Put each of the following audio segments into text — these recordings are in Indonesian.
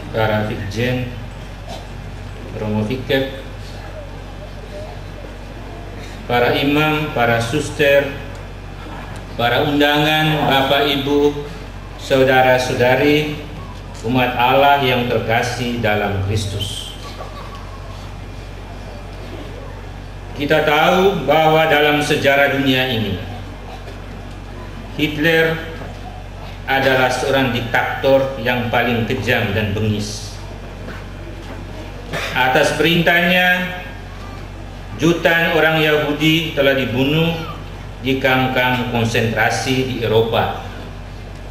para Vikjen, Romo Vikep, para imam, para suster, para undangan, Bapak Ibu, saudara-saudari, umat Allah yang terkasih dalam Kristus. Kita tahu bahwa dalam sejarah dunia ini, Hitler adalah seorang diktator yang paling kejam dan bengis. Atas perintahnya, jutaan orang Yahudi telah dibunuh di kamp-kamp konsentrasi di Eropa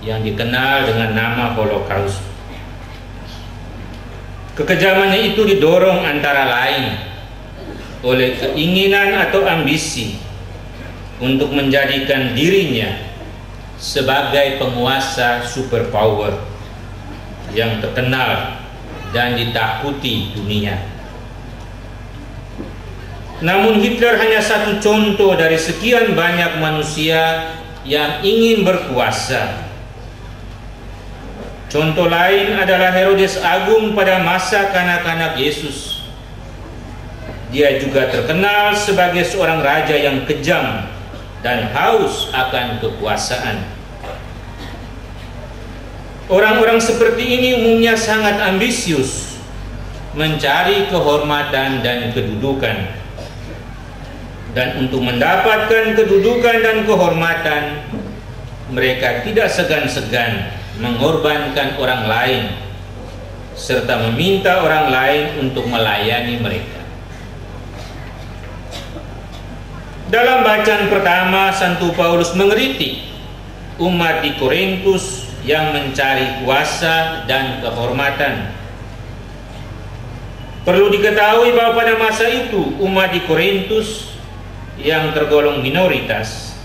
yang dikenal dengan nama Holocaust. Kekejamannya itu didorong antara lain oleh keinginan atau ambisi untuk menjadikan dirinya sebagai penguasa superpower yang terkenal dan ditakuti dunia. Namun Hitler hanya satu contoh dari sekian banyak manusia yang ingin berkuasa. Contoh lain adalah Herodes Agung pada masa kanak-kanak Yesus. Dia juga terkenal sebagai seorang raja yang kejam dan haus akan kekuasaan. Orang-orang seperti ini umumnya sangat ambisius, mencari kehormatan dan kedudukan. Dan untuk mendapatkan kedudukan dan kehormatan, mereka tidak segan-segan mengorbankan orang lain serta meminta orang lain untuk melayani mereka. Dalam bacaan pertama, Santo Paulus mengkritik umat di Korintus yang mencari kuasa dan kehormatan. Perlu diketahui bahwa pada masa itu umat di Korintus yang tergolong minoritas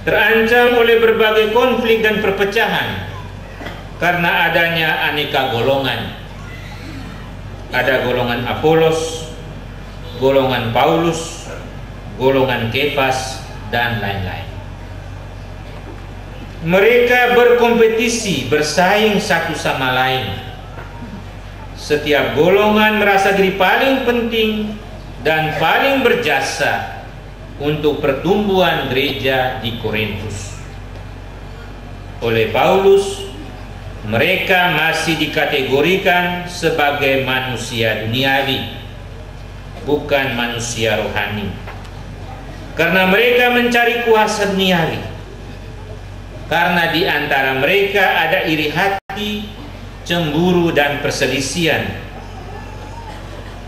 terancam oleh berbagai konflik dan perpecahan karena adanya aneka golongan. Ada golongan Apolos, golongan Paulus, golongan Kefas, dan lain-lain. Mereka berkompetisi, bersaing satu sama lain. Setiap golongan merasa diri paling penting dan paling berjasa untuk pertumbuhan gereja di Korintus. Oleh Paulus, mereka masih dikategorikan sebagai manusia duniawi, bukan manusia rohani. Karena mereka mencari kuasa duniawi. Karena di antara mereka ada iri hati, cemburu, dan perselisihan.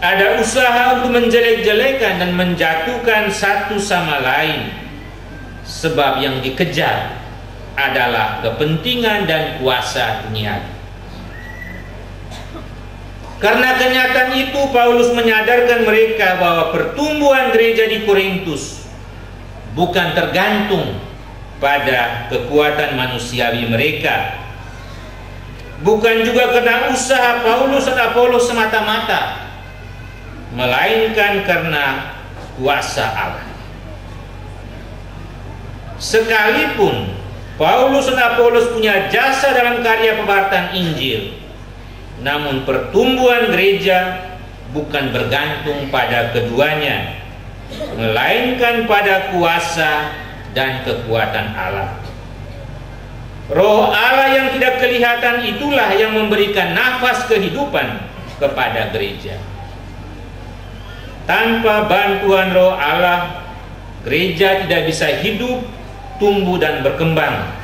Ada usaha untuk menjelek-jelekan dan menjatuhkan satu sama lain. Sebab yang dikejar adalah kepentingan dan kuasa duniawi. Karena kenyataan itu, Paulus menyadarkan mereka bahwa pertumbuhan gereja di Korintus bukan tergantung pada kekuatan manusiawi mereka, bukan juga karena usaha Paulus dan Apolos semata-mata, melainkan karena kuasa Allah. Sekalipun Paulus dan Apolos punya jasa dalam karya pembartaan Injil, namun pertumbuhan gereja bukan bergantung pada keduanya, melainkan pada kuasa dan kekuatan Allah. Roh Allah yang tidak kelihatan itulah yang memberikan nafas kehidupan kepada gereja. Tanpa bantuan Roh Allah, gereja tidak bisa hidup, tumbuh, dan berkembang.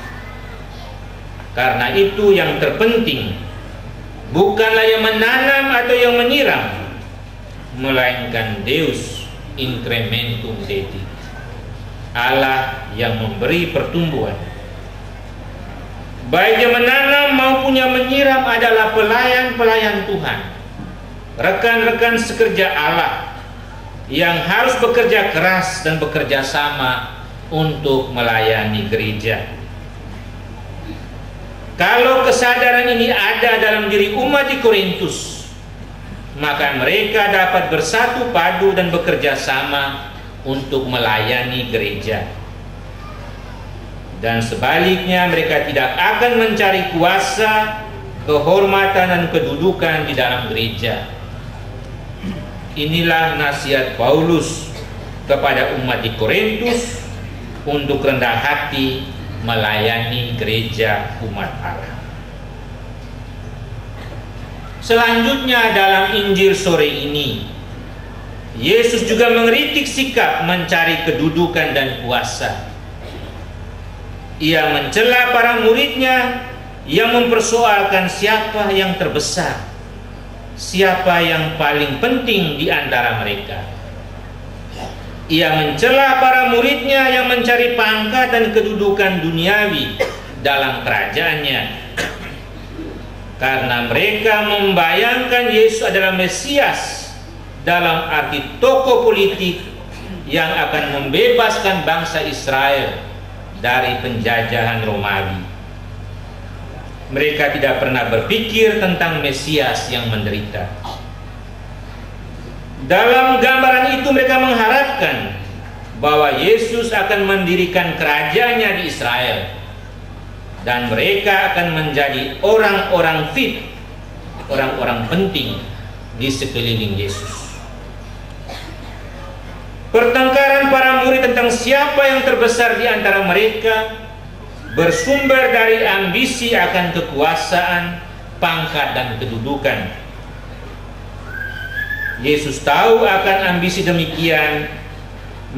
Karena itu yang terpenting bukanlah yang menanam atau yang menyiram, melainkan Deus incrementum dedit, Allah yang memberi pertumbuhan. Baik yang menanam maupun yang menyiram adalah pelayan-pelayan Tuhan, rekan-rekan sekerja Allah yang harus bekerja keras dan bekerja sama untuk melayani gereja. Kalau kesadaran ini ada dalam diri umat di Korintus, maka mereka dapat bersatu padu dan bekerja sama untuk melayani gereja. Dan sebaliknya, mereka tidak akan mencari kuasa kehormatan dan kedudukan di dalam gereja. Inilah nasihat Paulus kepada umat di Korintus untuk rendah hati melayani gereja umat Allah. Selanjutnya dalam Injil sore ini, Yesus juga mengkritik sikap mencari kedudukan dan kuasa. Ia mencela para muridnya yang mempersoalkan siapa yang terbesar, siapa yang paling penting di antara mereka. Ia mencela para muridnya yang mencari pangkat dan kedudukan duniawi dalam kerajaannya, karena mereka membayangkan Yesus adalah Mesias dalam arti tokoh politik yang akan membebaskan bangsa Israel dari penjajahan Romawi. Mereka tidak pernah berpikir tentang Mesias yang menderita. Dalam gambaran itu mereka mengharapkan bahwa Yesus akan mendirikan kerajaannya di Israel, dan mereka akan menjadi orang-orang fit, orang-orang penting di sekeliling Yesus. Pertengkaran para murid tentang siapa yang terbesar di antara mereka bersumber dari ambisi akan kekuasaan, pangkat, dan kedudukan. Yesus tahu akan ambisi demikian,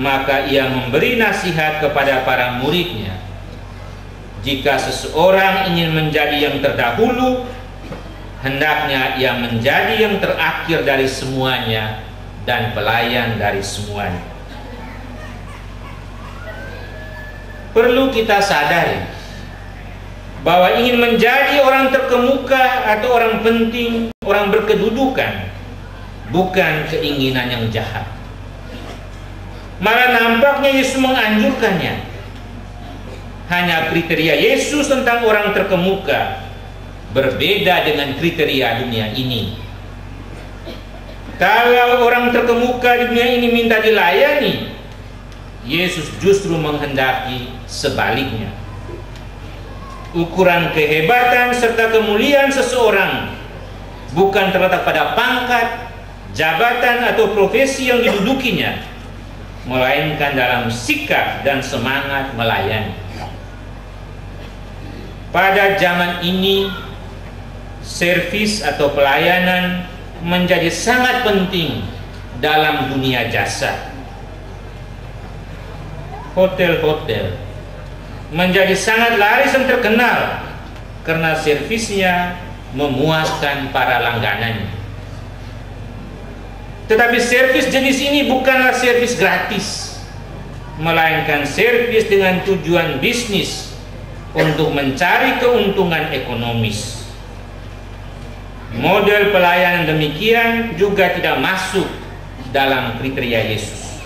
maka ia memberi nasihat kepada para muridnya. Jika seseorang ingin menjadi yang terdahulu, hendaknya ia menjadi yang terakhir dari semuanya dan pelayan dari semuanya. Perlu kita sadari bahwa ingin menjadi orang terkemuka atau orang penting, orang berkedudukan, bukan keinginan yang jahat. Malah nampaknya Yesus menganjurkannya. Hanya kriteria Yesus tentang orang terkemuka berbeda dengan kriteria dunia ini. Kalau orang terkemuka di dunia ini minta dilayani, Yesus justru menghendaki sebaliknya. Ukuran kehebatan serta kemuliaan seseorang bukan terletak pada pangkat, jabatan atau profesi yang didudukinya, melainkan dalam sikap dan semangat melayani. Pada zaman ini, servis atau pelayanan menjadi sangat penting dalam dunia jasa. Hotel-hotel menjadi sangat laris dan terkenal karena servisnya memuaskan para langganannya. Tetapi servis jenis ini bukanlah servis gratis, melainkan servis dengan tujuan bisnis untuk mencari keuntungan ekonomis. Model pelayanan demikian juga tidak masuk dalam kriteria Yesus.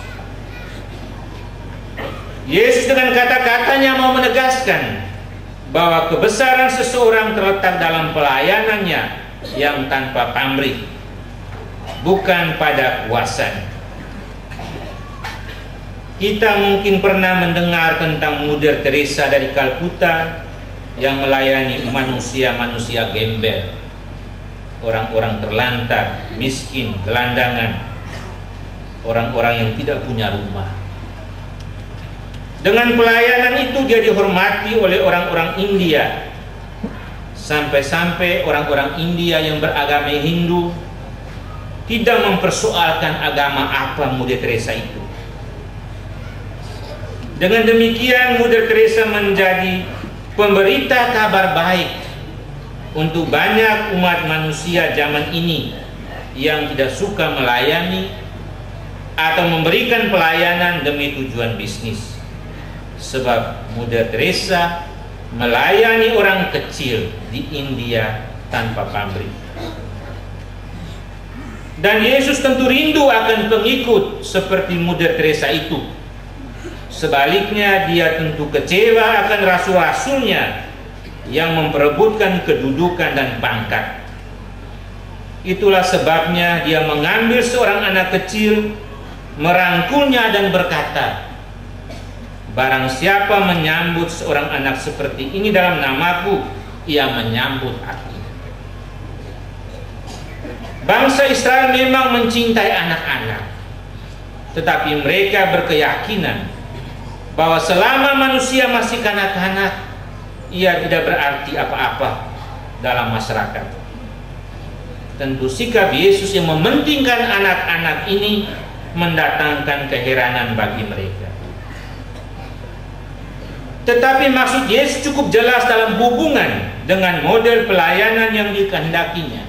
Yesus dengan kata-katanya mau menegaskan bahwa kebesaran seseorang terletak dalam pelayanannya yang tanpa pamrih, bukan pada kuasa. Kita mungkin pernah mendengar tentang Mother Teresa dari Kalkuta yang melayani manusia-manusia gembel, orang-orang terlantar, miskin, gelandangan, orang-orang yang tidak punya rumah. Dengan pelayanan itu dia dihormati oleh orang-orang India, sampai-sampai orang-orang India yang beragama Hindu tidak mempersoalkan agama apa Mother Teresa itu. Dengan demikian Mother Teresa menjadi pemberita kabar baik untuk banyak umat manusia zaman ini yang tidak suka melayani atau memberikan pelayanan demi tujuan bisnis. Sebab Mother Teresa melayani orang kecil di India tanpa pamrih. Dan Yesus tentu rindu akan pengikut seperti Mother Teresa itu. Sebaliknya dia tentu kecewa akan rasul-rasulnya yang memperebutkan kedudukan dan pangkat. Itulah sebabnya dia mengambil seorang anak kecil, merangkulnya dan berkata, "Barang siapa menyambut seorang anak seperti ini dalam namaku, ia menyambut aku." Bangsa Israel memang mencintai anak-anak, tetapi mereka berkeyakinan bahwa selama manusia masih kanak-kanak, ia tidak berarti apa-apa dalam masyarakat. Tentu sikap Yesus yang mementingkan anak-anak ini mendatangkan keheranan bagi mereka. Tetapi maksud Yesus cukup jelas dalam hubungan dengan model pelayanan yang dikehendakinya.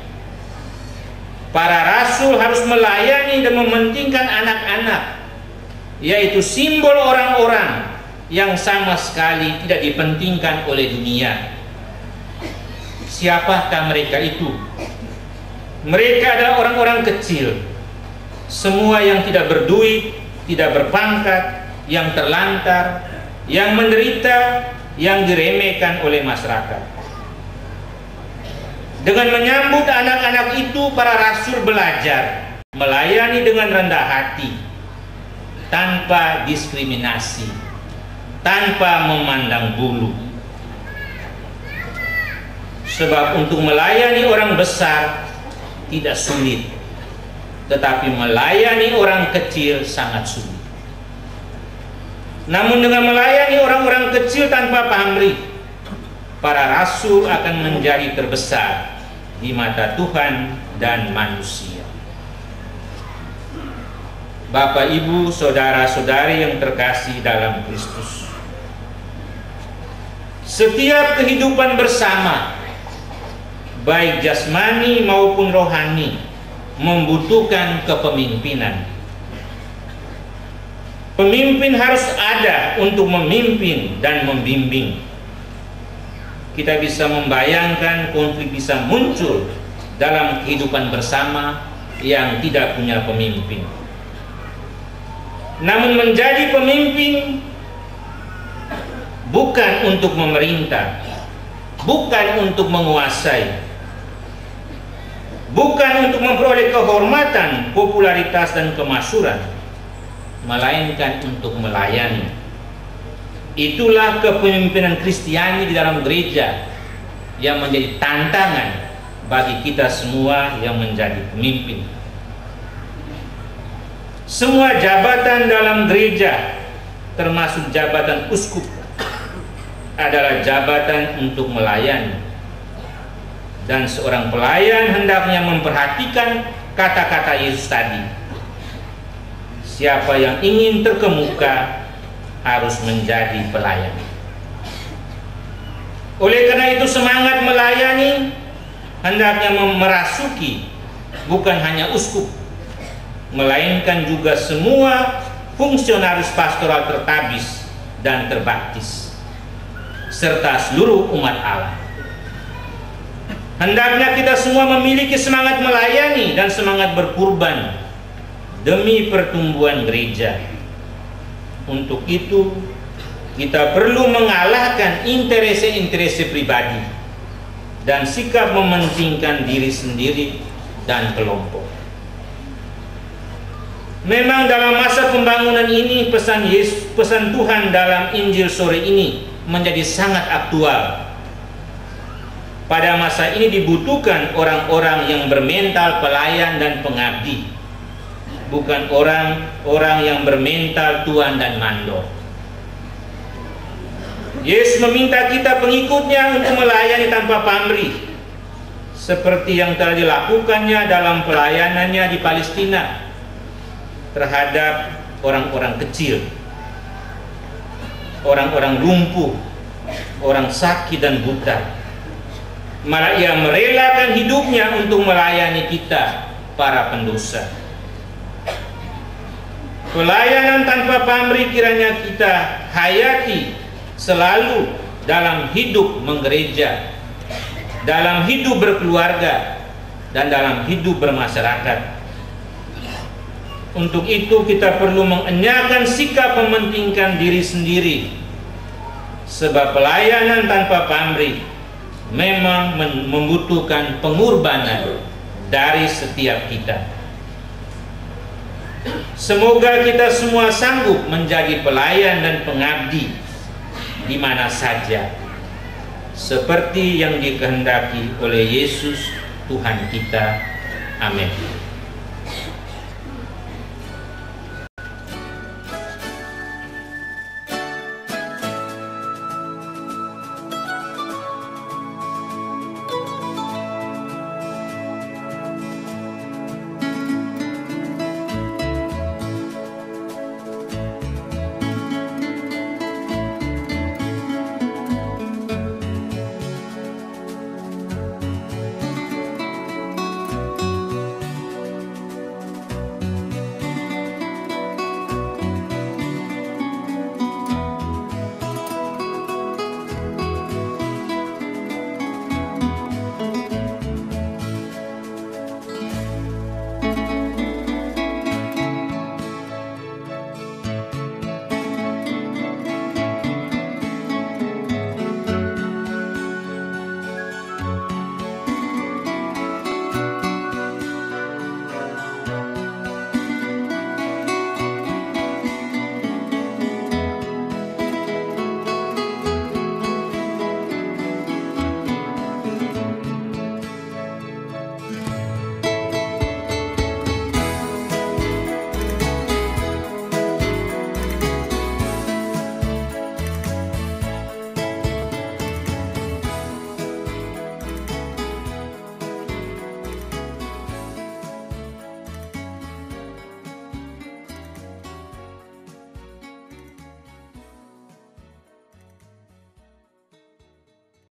Para rasul harus melayani dan mementingkan anak-anak, yaitu simbol orang-orang yang sama sekali tidak dipentingkan oleh dunia. Siapakah mereka itu? Mereka adalah orang-orang kecil, semua yang tidak berduit, tidak berpangkat, yang terlantar, yang menderita, yang diremehkan oleh masyarakat. Dengan menyambut anak-anak itu, para rasul belajar melayani dengan rendah hati, tanpa diskriminasi, tanpa memandang bulu. Sebab untuk melayani orang besar tidak sulit, tetapi melayani orang kecil sangat sulit. Namun dengan melayani orang-orang kecil tanpa pamrih, para rasul akan menjadi terbesar di mata Tuhan dan manusia. Bapak, Ibu, saudara-saudari yang terkasih dalam Kristus, setiap kehidupan bersama, baik jasmani maupun rohani, membutuhkan kepemimpinan. Pemimpin harus ada untuk memimpin dan membimbing. Kita bisa membayangkan konflik bisa muncul dalam kehidupan bersama yang tidak punya pemimpin. Namun menjadi pemimpin bukan untuk memerintah, bukan untuk menguasai, bukan untuk memperoleh kehormatan, popularitas dan kemasyhuran, melainkan untuk melayani. Itulah kepemimpinan Kristiani di dalam gereja yang menjadi tantangan bagi kita semua yang menjadi pemimpin. Semua jabatan dalam gereja, termasuk jabatan uskup, adalah jabatan untuk melayani. Dan seorang pelayan hendaknya memperhatikan kata-kata Yesus tadi. Siapa yang ingin terkemuka harus menjadi pelayan. Oleh karena itu, semangat melayani hendaknya merasuki bukan hanya uskup, melainkan juga semua fungsionaris pastoral tertabis dan terbaptis, serta seluruh umat Allah. Hendaknya kita semua memiliki semangat melayani dan semangat berkurban demi pertumbuhan gereja. Untuk itu, kita perlu mengalahkan interese-interese pribadi dan sikap mementingkan diri sendiri dan kelompok. Memang dalam masa pembangunan ini, pesan Tuhan dalam Injil sore ini menjadi sangat aktual. Pada masa ini dibutuhkan orang-orang yang bermental pelayan dan pengabdi, bukan orang-orang yang bermental tuan dan mandor. Yesus meminta kita pengikutnya untuk melayani tanpa pamrih, seperti yang telah dilakukannya dalam pelayanannya di Palestina terhadap orang-orang kecil, orang-orang lumpuh, orang sakit dan buta. Malah ia merelakan hidupnya untuk melayani kita, para pendosa. Pelayanan tanpa pamrih kiranya kita hayati selalu dalam hidup menggereja, dalam hidup berkeluarga, dan dalam hidup bermasyarakat. Untuk itu kita perlu mengenyahkan sikap mementingkan diri sendiri, sebab pelayanan tanpa pamrih memang membutuhkan pengorbanan dari setiap kita. Semoga kita semua sanggup menjadi pelayan dan pengabdi di mana saja, seperti yang dikehendaki oleh Yesus Tuhan kita. Amin.